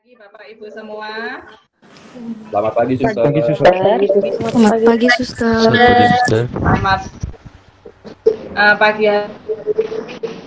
Bapak Ibu semua. Selamat pagi, Suster. Pagi, Suster. Selamat pagi, Suster. Selamat pagi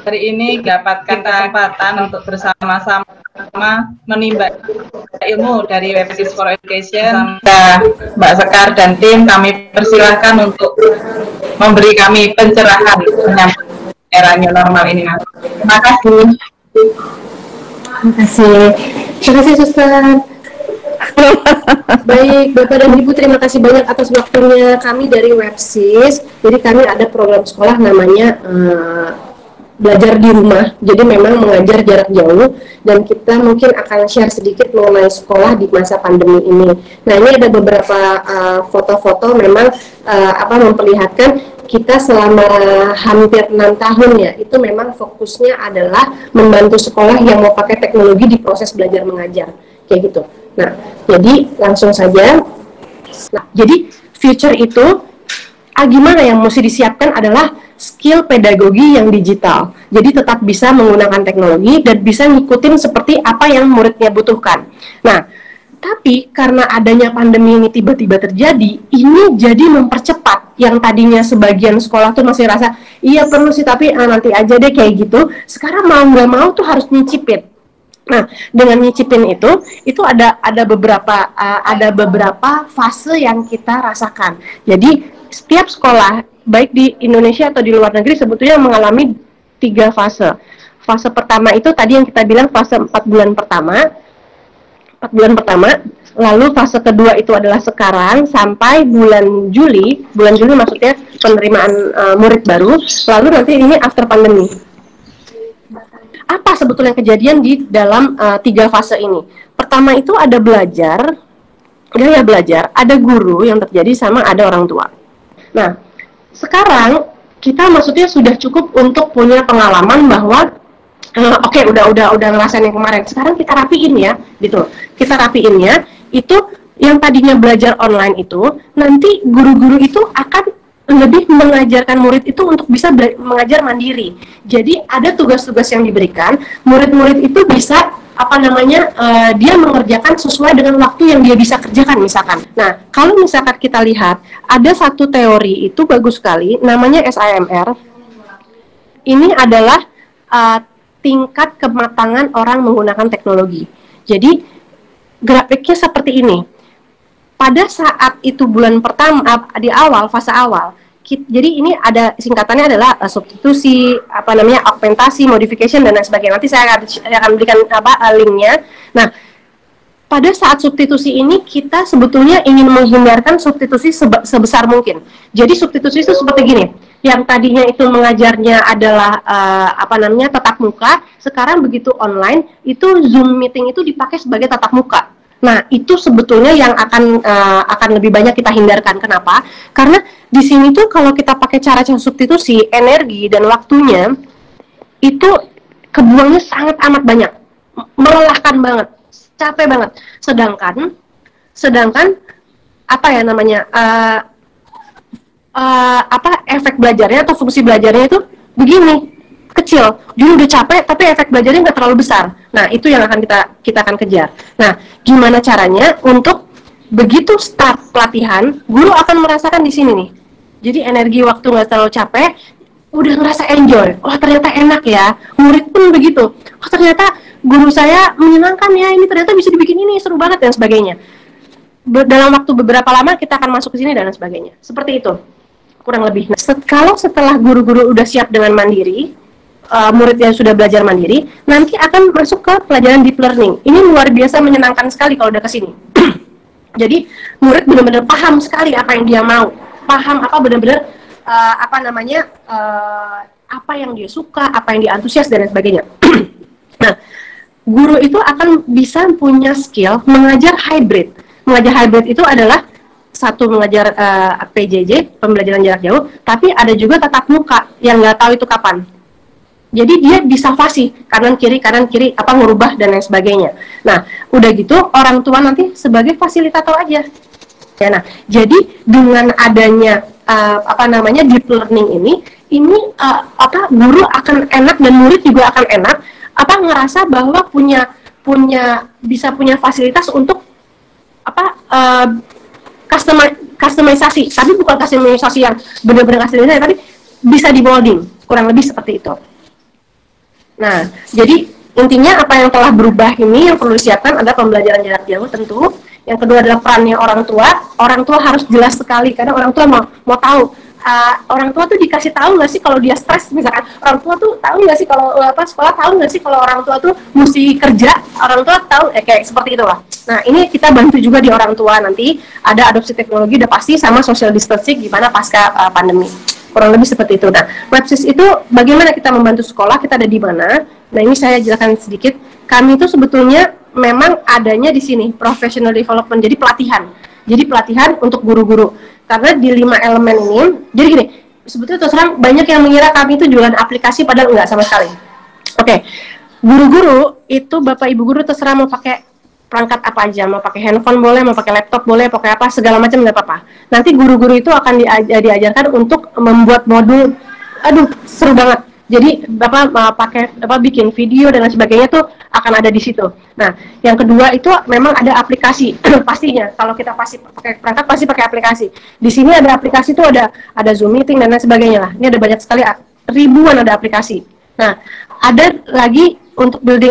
hari ini dapatkan kesempatan untuk bersama-sama menimba ilmu dari Websis for Education. Mbak Sekar dan tim kami persilahkan untuk memberi kami pencerahan menyambut era new normal ini. Terima kasih. Terima kasih, Suster. Baik, Bapak dan Ibu, terima kasih banyak atas waktunya kami dari Websis. Jadi kami ada program sekolah namanya belajar di rumah. Jadi memang mengajar jarak jauh, dan kita mungkin akan share sedikit mengenai sekolah di masa pandemi ini. Nah, ini ada beberapa foto-foto memang memperlihatkan kita selama hampir 6 tahun ya, itu memang fokusnya adalah membantu sekolah yang mau pakai teknologi di proses belajar mengajar, kayak gitu. Nah, jadi langsung saja. Nah, jadi future itu gimana yang mesti disiapkan adalah skill pedagogi yang digital. Jadi tetap bisa menggunakan teknologi dan bisa ngikutin seperti apa yang muridnya butuhkan. Nah, tapi karena adanya pandemi ini tiba-tiba terjadi, ini jadi mempercepat yang tadinya sebagian sekolah tuh masih rasa, iya perlu sih tapi nanti aja deh kayak gitu. Sekarang mau nggak mau tuh harus nyicipin. Nah, dengan nyicipin itu ada beberapa fase yang kita rasakan. Jadi setiap sekolah baik di Indonesia atau di luar negeri sebetulnya mengalami 3 fase. Fase pertama itu tadi yang kita bilang fase 4 bulan pertama, lalu fase kedua itu adalah sekarang sampai bulan Juli maksudnya penerimaan murid baru, lalu nanti ini after pandemi. Apa sebetulnya kejadian di dalam 3 fase ini? Pertama itu ada belajar, ada guru yang terjadi sama ada orang tua. Nah, sekarang kita maksudnya sudah cukup untuk punya pengalaman bahwa oke, udah ngerasain yang kemarin. Sekarang kita rapiin ya, gitu. Kita rapiinnya itu yang tadinya belajar online itu, nanti guru-guru itu akan lebih mengajarkan murid itu untuk bisa mengajar mandiri. Jadi ada tugas-tugas yang diberikan, murid-murid itu bisa dia mengerjakan sesuai dengan waktu yang dia bisa kerjakan misalkan. Nah, kalau misalkan kita lihat ada satu teori itu bagus sekali, namanya SIMR. Ini adalah tingkat kematangan orang menggunakan teknologi. Jadi grafiknya seperti ini. Pada saat itu bulan pertama di awal fase awal, jadi ini ada singkatannya adalah substitusi, augmentasi, modification dan lain sebagainya. Nanti saya akan berikan linknya. Nah, pada saat substitusi ini kita sebetulnya ingin menghindarkan substitusi sebesar mungkin. Jadi substitusi itu seperti gini. Yang tadinya itu mengajarnya adalah tatap muka, sekarang begitu online itu Zoom meeting itu dipakai sebagai tatap muka. Nah, itu sebetulnya yang akan lebih banyak kita hindarkan. Kenapa? Karena di sini tuh kalau kita pakai cara substitusi, energi dan waktunya itu kebuangnya sangat amat banyak, melelahkan banget, capek banget. Sedangkan efek belajarnya atau fungsi belajarnya itu begini, kecil. Jadi udah capek tapi efek belajarnya nggak terlalu besar. Nah, itu yang akan kita akan kejar. Nah, gimana caranya untuk begitu start pelatihan, guru akan merasakan di sini nih. Jadi energi waktu nggak terlalu capek, udah ngerasa enjoy. Oh, ternyata enak ya. Murid pun begitu. Oh, ternyata guru saya menyenangkan ya. Ini ternyata bisa dibikin ini, seru banget dan sebagainya. Dalam waktu beberapa lama kita akan masuk ke sini dan sebagainya. Seperti itu. Kurang lebih. Nah, kalau setelah guru-guru udah siap dengan mandiri, murid yang sudah belajar mandiri, nanti akan masuk ke pelajaran deep learning. Ini luar biasa menyenangkan sekali kalau udah kesini. Jadi murid benar-benar paham sekali apa yang dia mau, paham apa yang dia suka, apa yang dia antusias dan sebagainya. Nah, guru itu akan bisa punya skill mengajar hybrid. Mengajar hybrid itu adalah satu mengajar PJJ, pembelajaran jarak jauh, tapi ada juga tatap muka yang nggak tahu itu kapan. Jadi dia bisa fasih kanan kiri ngerubah dan lain sebagainya. Nah, udah gitu orang tua nanti sebagai fasilitator aja. Ya, nah, jadi dengan adanya deep learning ini guru akan enak dan murid juga akan enak ngerasa bahwa punya bisa punya fasilitas untuk apa customisasi, tapi bukan customisasi yang benar-benar customisasi, tapi bisa di molding, kurang lebih seperti itu. Nah, jadi intinya apa yang telah berubah ini yang perlu disiapkan adalah pembelajaran jarak jauh tentu. Yang kedua adalah perannya orang tua. Orang tua harus jelas sekali, karena orang tua mau tahu. Orang tua tuh dikasih tahu nggak sih kalau dia stres, misalkan orang tua tuh tahu nggak sih kalau sekolah tahu nggak sih kalau orang tua tuh mesti kerja, orang tua tahu kayak seperti itulah. Nah, ini kita bantu juga di orang tua, nanti ada adopsi teknologi udah pasti, sama social distancing gimana pasca pandemi, kurang lebih seperti itu. Nah, Websis itu bagaimana kita membantu sekolah, kita ada di mana. Nah, ini saya jelaskan sedikit. Kami itu sebetulnya memang adanya di sini professional development, jadi pelatihan untuk guru-guru. Karena di 5 elemen ini, jadi gini, sebetulnya terus terang banyak yang mengira kami itu jualan aplikasi, padahal enggak sama sekali. Oke, guru-guru itu Bapak Ibu guru terserah mau pakai perangkat apa aja, mau pakai handphone boleh, mau pakai laptop boleh, pakai apa, segala macam nggak apa-apa. Nanti guru-guru itu akan diajarkan untuk membuat modul, aduh seru banget. Jadi Bapak pakai bikin video dan lain sebagainya tuh akan ada di situ. Nah, yang kedua itu memang ada aplikasi pastinya. Kalau kita pasti pakai perangkat pasti pakai aplikasi. Di sini ada aplikasi tuh ada Zoom meeting dan lain sebagainya lah. Ini ada banyak sekali, ribuan ada aplikasi. Nah, ada lagi untuk building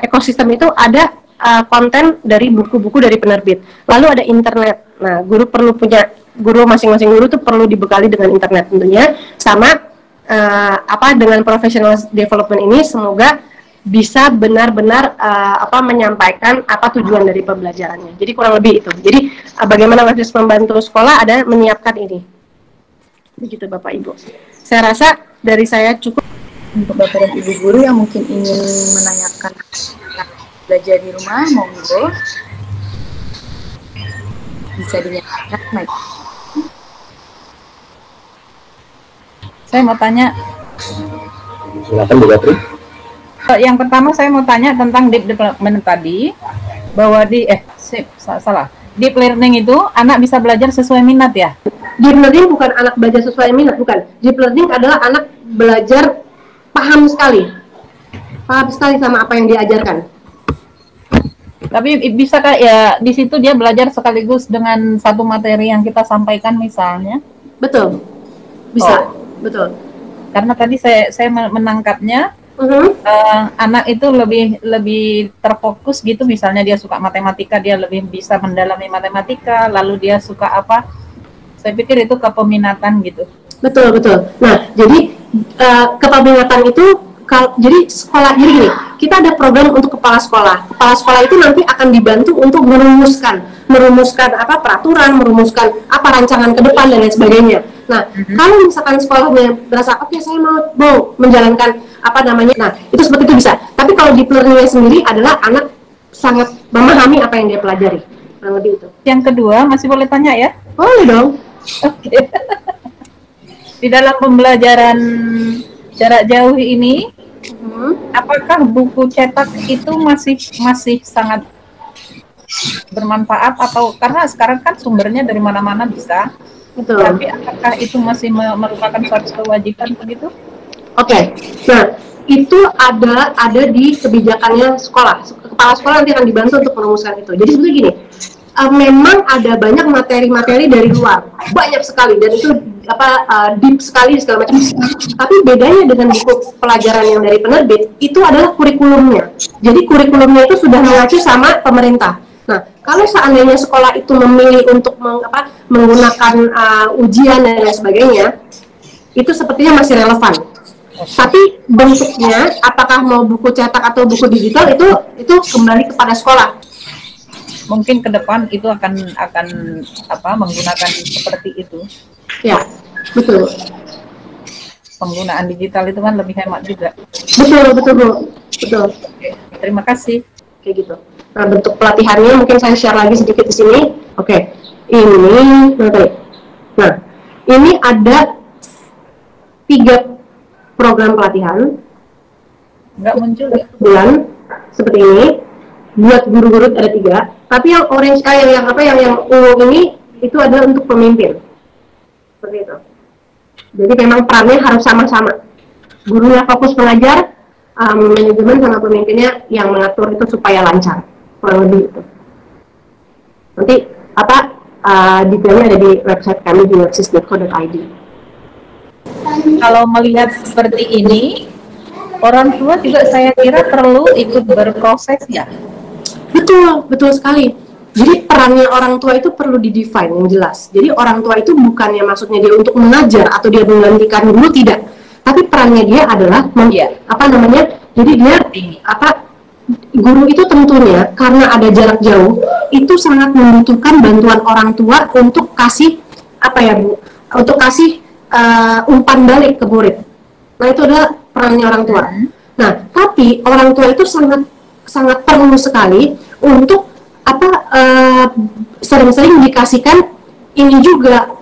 ekosistem itu ada konten dari buku-buku dari penerbit. Lalu ada internet. Nah, masing-masing guru tuh perlu dibekali dengan internet tentunya, sama dengan professional development ini semoga bisa benar-benar menyampaikan apa tujuan dari pembelajarannya. Jadi kurang lebih itu. Jadi bagaimana Websis membantu sekolah ada menyiapkan ini. Begitu Bapak Ibu. Saya rasa dari saya cukup. Untuk Bapak dan Ibu guru yang mungkin ingin menanyakan belajar di rumah, monggo bisa dinyatakan mic. Saya mau tanya. Silakan Bu Gatri. Yang pertama saya mau tanya tentang deep development tadi, bahwa deep learning itu anak bisa belajar sesuai minat ya? Deep learning bukan anak belajar sesuai minat, bukan. Deep learning adalah anak belajar paham sekali sama apa yang diajarkan. Tapi bisa kayak ya di situ dia belajar sekaligus dengan satu materi yang kita sampaikan misalnya? Betul, bisa, betul. Karena tadi saya menangkapnya anak itu lebih terfokus gitu, misalnya dia suka matematika, dia lebih bisa mendalami matematika, lalu dia suka apa? Saya pikir itu kepeminatan gitu. Betul. Nah, jadi kepeminatan itu jadi sekolah, jadi gini, kita ada program untuk kepala sekolah. Kepala sekolah itu nanti akan dibantu untuk merumuskan apa peraturan, merumuskan apa rancangan ke depan dan lain sebagainya. Nah, kalau misalkan sekolahnya berasa oke, saya mau menjalankan nah itu seperti itu bisa. Tapi kalau deep learning sendiri adalah anak sangat memahami apa yang dia pelajari. Kurang lebih itu. Yang kedua, masih boleh tanya ya? Boleh dong. Oke. Di dalam pembelajaran jarak jauh ini, apakah buku cetak itu masih sangat bermanfaat, atau karena sekarang kan sumbernya dari mana-mana bisa? Betul. Tapi apakah itu masih merupakan suatu kewajiban begitu? Oke. Nah, itu ada di kebijakannya sekolah. Kepala sekolah nanti akan dibantu untuk merumuskan itu. Jadi sebetulnya gini, memang ada banyak materi-materi dari luar, banyak sekali, dan itu deep sekali segala macam. Tapi bedanya dengan buku pelajaran yang dari penerbit itu adalah kurikulumnya. Jadi kurikulumnya itu sudah mengacu sama pemerintah. Nah, kalau seandainya sekolah itu memilih untuk menggunakan ujian dan lain sebagainya, itu sepertinya masih relevan. Tapi bentuknya, apakah mau buku cetak atau buku digital itu kembali kepada sekolah. Mungkin ke depan itu akan menggunakan seperti itu. Ya, betul. Penggunaan digital itu kan lebih hemat juga. Betul. Oke, terima kasih. Kayak gitu. Nah, bentuk pelatihannya mungkin saya share lagi sedikit di sini. Oke. Nah, ini ada 3 program pelatihan. Nggak muncul ya? Bulan seperti ini. Buat guru-guru ada 3. Tapi yang orange yang ungu ini itu adalah untuk pemimpin. Seperti itu. Jadi memang perannya harus sama-sama. Gurunya fokus mengajar, manajemen sama pemimpinnya yang mengatur itu supaya lancar, kurang lebih itu. Nanti detailnya ada di website kami di websis.co.id. Kalau melihat seperti ini, orang tua juga saya kira perlu ikut berproses ya. Betul sekali. Jadi perannya orang tua itu perlu di-define yang jelas. Jadi orang tua itu bukannya maksudnya dia untuk mengajar atau dia menggantikan guru, tidak. Tapi perannya dia adalah jadi dia guru itu tentunya karena ada jarak jauh itu sangat membutuhkan bantuan orang tua untuk kasih untuk kasih umpan balik ke murid. Nah, itu adalah perannya orang tua. Nah, tapi orang tua itu sangat perlu sekali untuk sering-sering dikasihkan ini juga,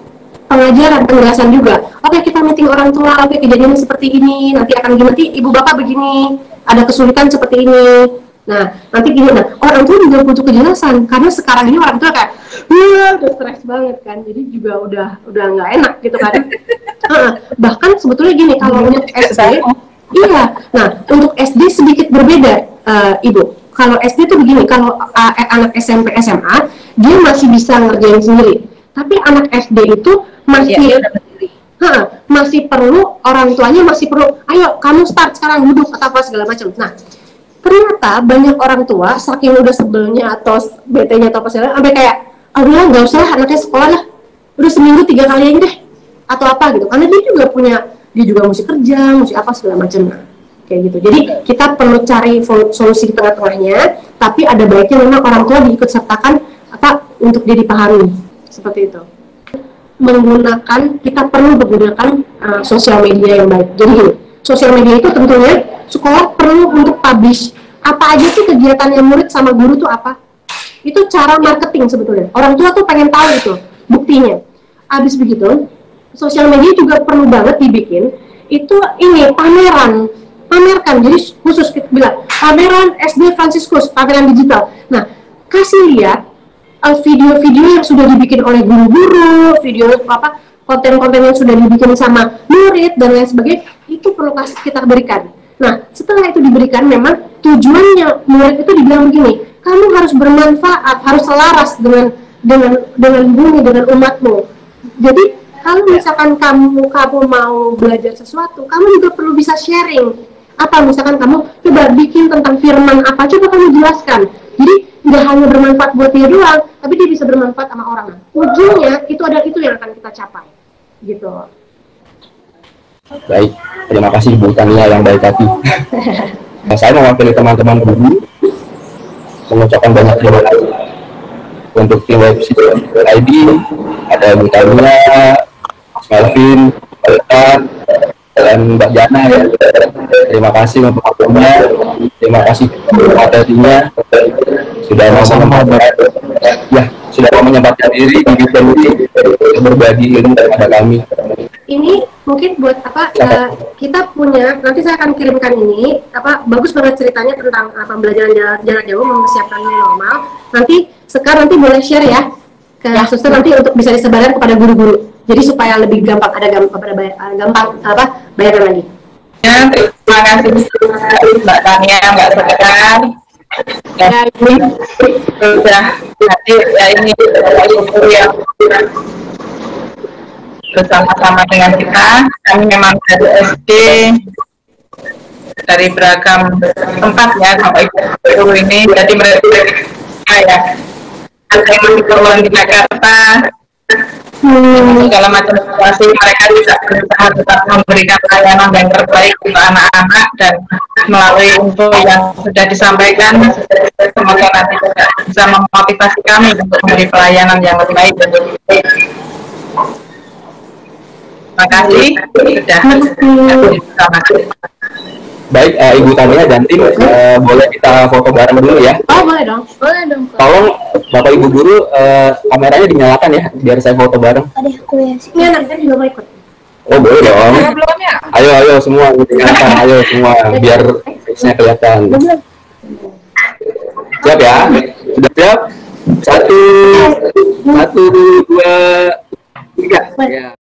penjelasan juga. Oke, kita meeting orang tua, oke, kejadian seperti ini, nanti akan gini, nanti ibu bapak begini, ada kesulitan seperti ini. Nah, nanti gini, orang tua juga butuh kejelasan, karena sekarang ini orang tua kayak, udah stres banget kan, jadi juga udah nggak enak gitu kan. Bahkan sebetulnya gini, kalau untuk SD, nah untuk SD sedikit berbeda, Ibu. Kalau SD tuh begini, kalau anak SMP, SMA, dia masih bisa ngerjain sendiri. Tapi anak SD itu masih perlu, orang tuanya masih perlu, ayo kamu start sekarang, duduk, atau apa segala macam. Nah, ternyata banyak orang tua saking udah sebelnya atau bete-nya atau apa segala, sampai kayak, udahlah nggak usah anaknya sekolah lah, udah seminggu 3 kali aja deh, atau apa gitu. Karena dia juga mesti kerja, mesti apa segala macam. Nah, kayak gitu. Jadi kita perlu cari solusi di tengah-tengahnya, tapi ada baiknya memang orang tua diikut sertakan untuk dia dipahami, seperti itu. Kita perlu menggunakan sosial media yang baik. Jadi gini, sosial media itu tentunya sekolah perlu untuk publish apa aja sih kegiatannya murid sama guru tuh apa. Itu cara marketing sebetulnya. Orang tua tuh pengen tahu itu buktinya. Habis begitu, sosial media juga perlu banget dibikin. Itu pamerkan. Jadi khusus kita bilang pameran SD Fransiskus, pameran digital. Nah, kasih lihat video-video yang sudah dibikin oleh guru-guru, konten-konten yang sudah dibikin sama murid dan lain sebagainya, itu perlu kita berikan. Nah, setelah itu diberikan, memang tujuannya murid itu dibilang begini, kamu harus bermanfaat, harus selaras dengan bumi, dengan umatmu. Jadi kalau misalkan kamu mau belajar sesuatu, kamu juga perlu bisa sharing. Misalkan kamu coba bikin tentang firman apa, coba kamu jelaskan. Jadi tidak hanya bermanfaat buat dia doang, tapi dia bisa bermanfaat sama orang. Ujungnya itu yang akan kita capai, gitu. Baik, terima kasih Bu Tania yang baik hati. Saya mewakili teman-teman guru mengucapkan banyak terima kasih untuk tim websis.id, ada Bu Tania, Mas Melvin, Pak Ustaz, dan Mbak Jana ya. Terima kasih untuk waktunya, terima kasih materinya sudah mau menyempatkan diri di event ini berbagi ilmu kepada kami. Ini mungkin buat kita punya, nanti saya akan kirimkan ini bagus banget ceritanya tentang pembelajaran jarak jauh mempersiapkan new normal. Nanti boleh share ya ke suster nanti untuk bisa disebarkan kepada guru-guru. Jadi supaya lebih gampang bayaran lagi. Ya, terima kasih Mbak Tania, Mbak Sekar. Ini sudah hadir ini guru yang bersama-sama dengan kita. Kami memang dari SD, dari beragam tempat ya, sampai guru ini. Jadi mereka ada yang masih keluar di Jakarta. Segala macam situasi mereka bisa berusaha tetap memberikan pelayanan yang terbaik untuk anak-anak, dan melalui info yang sudah disampaikan semoga nanti bisa memotivasi kami untuk memberi pelayanan yang lebih baik. Terima kasih sudah hadir bersama kita. Baik, Ibu Tania dan tim, boleh kita foto bareng dulu ya? Oh, boleh dong. Tolong Bapak Ibu Guru, kameranya dinyalakan ya, biar saya foto bareng. Ini anak saya juga mau ikut. Oh, boleh dong. Ayo semua, dinyalakan, ayo semua, biar face-nya kelihatan. Siap ya? Sudah siap? 1, 2, 3. Ya.